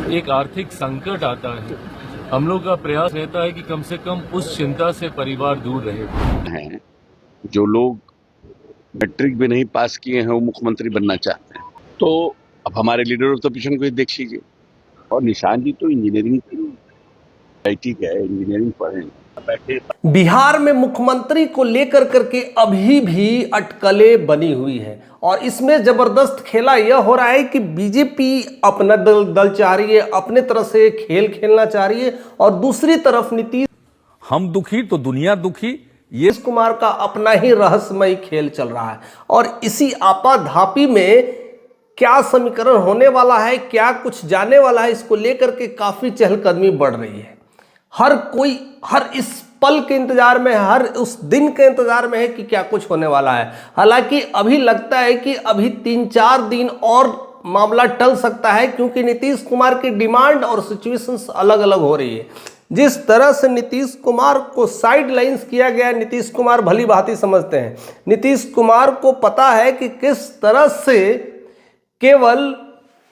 एक आर्थिक संकट आता है, हम लोग का प्रयास रहता है कि कम से कम उस चिंता से परिवार दूर रहे। हैं जो लोग मैट्रिक भी नहीं पास किए हैं वो मुख्यमंत्री बनना चाहते हैं। तो अब हमारे लीडर ऑफ द ऑपोजिशन को देख लीजिए। और निशान जी तो इंजीनियरिंग आईटी का है, इंजीनियरिंग पढ़े बैठे। बिहार में मुख्यमंत्री को लेकर करके अभी भी अटकलें बनी हुई है और इसमें जबरदस्त खेला यह हो रहा है कि बीजेपी अपना दल चाह रही है, अपने तरफ से खेल खेलना चाह रही है और दूसरी तरफ नीतीश हम दुखी तो दुनिया दुखी, ये कुमार का अपना ही रहस्यमय खेल चल रहा है। और इसी आपाधापी में क्या समीकरण होने वाला है, क्या कुछ जाने वाला है, इसको लेकर के काफी चहलकदमी बढ़ रही है। हर कोई हर इस पल के इंतजार में, हर उस दिन के इंतजार में है कि क्या कुछ होने वाला है। हालांकि अभी लगता है कि अभी 3-4 दिन और मामला टल सकता है, क्योंकि नीतीश कुमार की डिमांड और सिचुएशंस अलग अलग हो रही है। जिस तरह से नीतीश कुमार को साइड लाइंस किया गया, नीतीश कुमार भली भांति समझते हैं। नीतीश कुमार को पता है कि किस तरह से केवल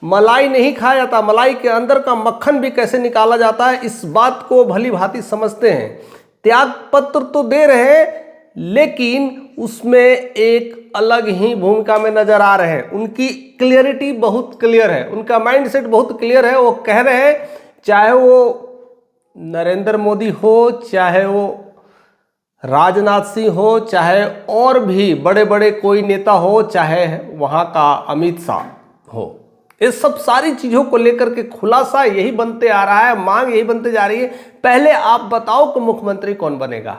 मलाई नहीं खाया जाता, मलाई के अंदर का मक्खन भी कैसे निकाला जाता है, इस बात को भली भांति समझते हैं। त्याग पत्र तो दे रहे हैं, लेकिन उसमें एक अलग ही भूमिका में नजर आ रहे हैं। उनकी क्लियरिटी बहुत क्लियर है, उनका माइंडसेट बहुत क्लियर है। वो कह रहे हैं, चाहे वो नरेंद्र मोदी हो, चाहे वो राजनाथ सिंह हो, चाहे और भी बड़े बड़े कोई नेता हो, चाहे वहाँ का अमित शाह हो, इस सब सारी चीज़ों को लेकर के खुलासा यही बनते आ रहा है, मांग यही बनते जा रही है। पहले आप बताओ कि मुख्यमंत्री कौन बनेगा।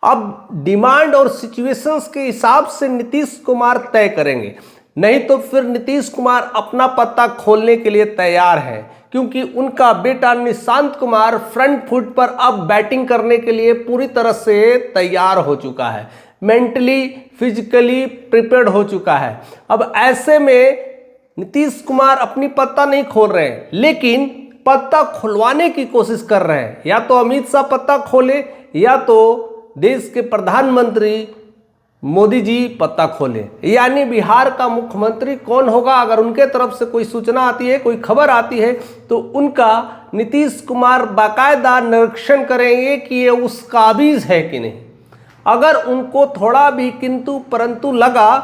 अब डिमांड और सिचुएशंस के हिसाब से नीतीश कुमार तय करेंगे, नहीं तो फिर नीतीश कुमार अपना पत्ता खोलने के लिए तैयार हैं, क्योंकि उनका बेटा निशांत कुमार फ्रंट फुट पर अब बैटिंग करने के लिए पूरी तरह से तैयार हो चुका है, मेंटली फिजिकली प्रिपेयर्ड हो चुका है। अब ऐसे में नीतीश कुमार अपनी पत्ता नहीं खोल रहे हैं, लेकिन पत्ता खुलवाने की कोशिश कर रहे हैं। या तो अमित शाह पत्ता खोले, या तो देश के प्रधानमंत्री मोदी जी पत्ता खोले। यानी बिहार का मुख्यमंत्री कौन होगा, अगर उनके तरफ से कोई सूचना आती है, कोई खबर आती है, तो उनका नीतीश कुमार बाकायदा निरीक्षण करेंगे कि ये उस काबिज है कि नहीं। अगर उनको थोड़ा भी किंतु परंतु लगा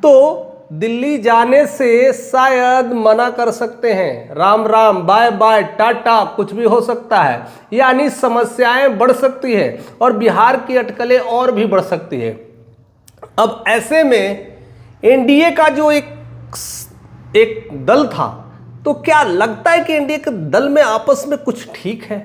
तो दिल्ली जाने से शायद मना कर सकते हैं। राम राम, बाय बाय, टाटा, कुछ भी हो सकता है। यानी समस्याएं बढ़ सकती है और बिहार की अटकलें और भी बढ़ सकती है। अब ऐसे में एनडीए का जो एक दल था, तो क्या लगता है कि एनडीए के दल में आपस में कुछ ठीक है?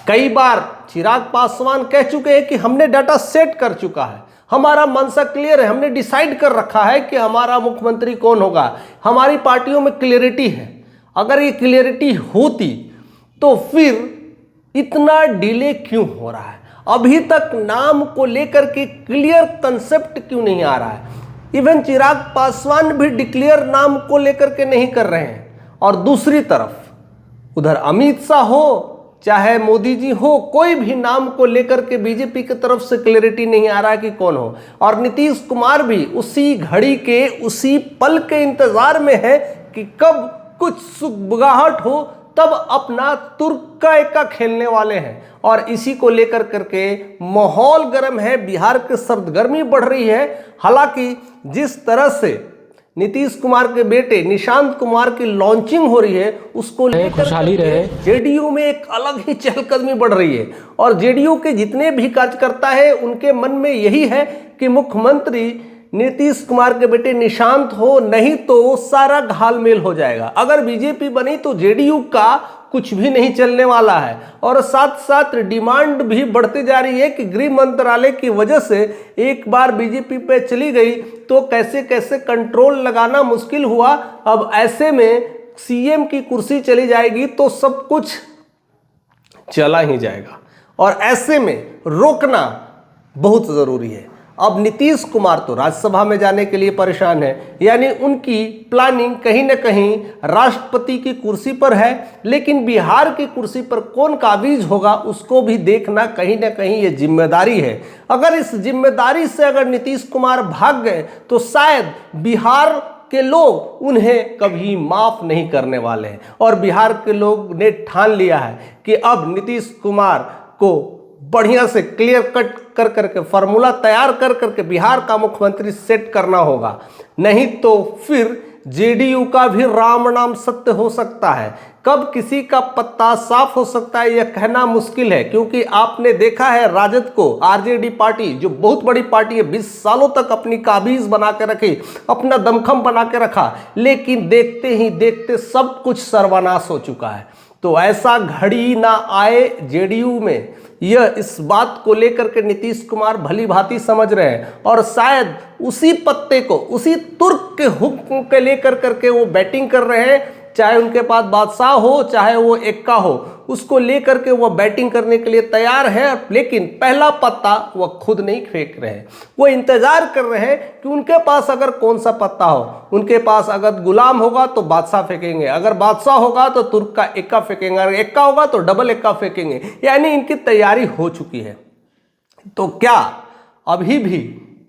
कई बार चिराग पासवान कह चुके हैं कि हमने डाटा सेट कर चुका है, हमारा मंशा क्लियर है, हमने डिसाइड कर रखा है कि हमारा मुख्यमंत्री कौन होगा, हमारी पार्टियों में क्लियरिटी है। अगर ये क्लियरिटी होती तो फिर इतना डिले क्यों हो रहा है? अभी तक नाम को लेकर के क्लियर कंसेप्ट क्यों नहीं आ रहा है? इवन चिराग पासवान भी डिक्लेयर नाम को लेकर के नहीं कर रहे हैं। और दूसरी तरफ उधर अमित शाह हो, चाहे मोदी जी हो, कोई भी नाम को लेकर के बीजेपी की तरफ से क्लैरिटी नहीं आ रहा है कि कौन हो। और नीतीश कुमार भी उसी घड़ी के, उसी पल के इंतजार में है कि कब कुछ सुगबुगाहट हो, तब अपना तुर्का एका खेलने वाले हैं। और इसी को लेकर करके माहौल गर्म है, बिहार की सर्दगर्मी बढ़ रही है। हालांकि जिस तरह से नीतीश कुमार के बेटे निशांत कुमार की लॉन्चिंग हो रही है, उसको लेकर खुशहाली रहे, जेडीयू में एक अलग ही चहलकदमी बढ़ रही है। और जेडीयू के जितने भी कार्यकर्ता है, उनके मन में यही है कि मुख्यमंत्री नीतीश कुमार के बेटे निशांत हो, नहीं तो सारा घालमेल हो जाएगा। अगर बीजेपी बनी तो जेडीयू का कुछ भी नहीं चलने वाला है। और साथ साथ डिमांड भी बढ़ती जा रही है कि गृह मंत्रालय की वजह से एक बार बीजेपी पे चली गई तो कैसे कैसे कंट्रोल लगाना मुश्किल हुआ। अब ऐसे में सीएम की कुर्सी चली जाएगी तो सब कुछ चला ही जाएगा, और ऐसे में रोकना बहुत ज़रूरी है। अब नीतीश कुमार तो राज्यसभा में जाने के लिए परेशान है, यानी उनकी प्लानिंग कहीं ना कहीं राष्ट्रपति की कुर्सी पर है, लेकिन बिहार की कुर्सी पर कौन काबिज होगा उसको भी देखना कहीं ना कहीं ये जिम्मेदारी है। अगर इस जिम्मेदारी से अगर नीतीश कुमार भाग गए तो शायद बिहार के लोग उन्हें कभी माफ नहीं करने वाले हैं और बिहार के लोग ने ठान लिया है कि अब नीतीश कुमार को बढ़िया से क्लियर कट कर करके फॉर्मूला तैयार कर करके बिहार का मुख्यमंत्री सेट करना होगा, नहीं तो फिर जेडीयू का भी राम नाम सत्य हो सकता है। कब किसी का पत्ता साफ हो सकता है यह कहना मुश्किल है, क्योंकि आपने देखा है राजद को, आरजेडी पार्टी जो बहुत बड़ी पार्टी है, 20 सालों तक अपनी काबिज बना के रखी, अपना दमखम बना के रखा, लेकिन देखते ही देखते सब कुछ सर्वनाश हो चुका है। तो ऐसा घड़ी ना आए जेडीयू में, यह इस बात को लेकर के नीतीश कुमार भली भांति समझ रहे हैं और शायद उसी पत्ते को, उसी तुर्क के हुक्म के लेकर करके वो बैटिंग कर रहे हैं। चाहे उनके पास बादशाह हो, चाहे वो एक्का हो, उसको लेकर के वो बैटिंग करने के लिए तैयार है, लेकिन पहला पत्ता वो खुद नहीं फेंक रहे हैं। वो इंतजार कर रहे हैं कि उनके पास अगर कौन सा पत्ता हो, उनके पास अगर गुलाम होगा तो बादशाह फेंकेंगे, अगर बादशाह होगा तो तुर्क का एक्का फेंकेंगे, अगर एक्का होगा तो डबल एक्का फेंकेंगे। यानी इनकी तैयारी हो चुकी है। तो क्या अभी भी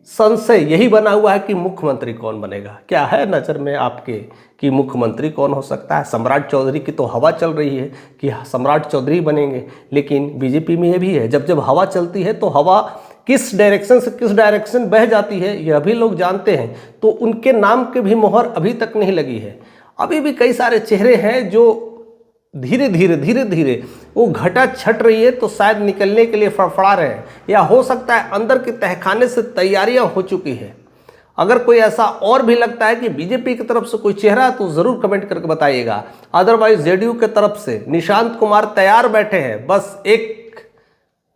संशय यही बना हुआ है कि मुख्यमंत्री कौन बनेगा? क्या है नज़र में आपके कि मुख्यमंत्री कौन हो सकता है? सम्राट चौधरी की तो हवा चल रही है कि सम्राट चौधरी बनेंगे, लेकिन बीजेपी में ये भी है, जब जब हवा चलती है तो हवा किस डायरेक्शन से किस डायरेक्शन बह जाती है यह भी लोग जानते हैं। तो उनके नाम के भी मोहर अभी तक नहीं लगी है। अभी भी कई सारे चेहरे हैं जो धीरे धीरे वो घटा छट रही है, तो शायद निकलने के लिए फड़फड़ा रहे हैं, या हो सकता है अंदर के तहखाने से तैयारियां हो चुकी है। अगर कोई ऐसा और भी लगता है कि बीजेपी की तरफ से कोई चेहरा है तो ज़रूर कमेंट करके बताइएगा। अदरवाइज जेडीयू के तरफ से निशांत कुमार तैयार बैठे हैं,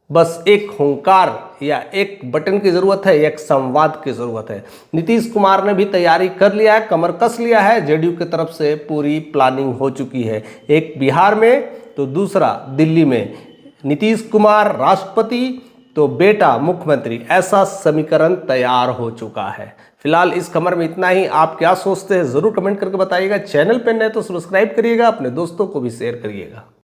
बस एक हुंकार या एक बटन की ज़रूरत है, एक संवाद की ज़रूरत है। नीतीश कुमार ने भी तैयारी कर लिया है, कमर कस लिया है, जेडीयू की तरफ से पूरी प्लानिंग हो चुकी है। एक बिहार में तो दूसरा दिल्ली में, नीतीश कुमार राष्ट्रपति तो बेटा मुख्यमंत्री, ऐसा समीकरण तैयार हो चुका है। फिलहाल इस खबर में इतना ही। आप क्या सोचते हैं ज़रूर कमेंट करके बताइएगा। चैनल पर नए तो सब्सक्राइब करिएगा, अपने दोस्तों को भी शेयर करिएगा।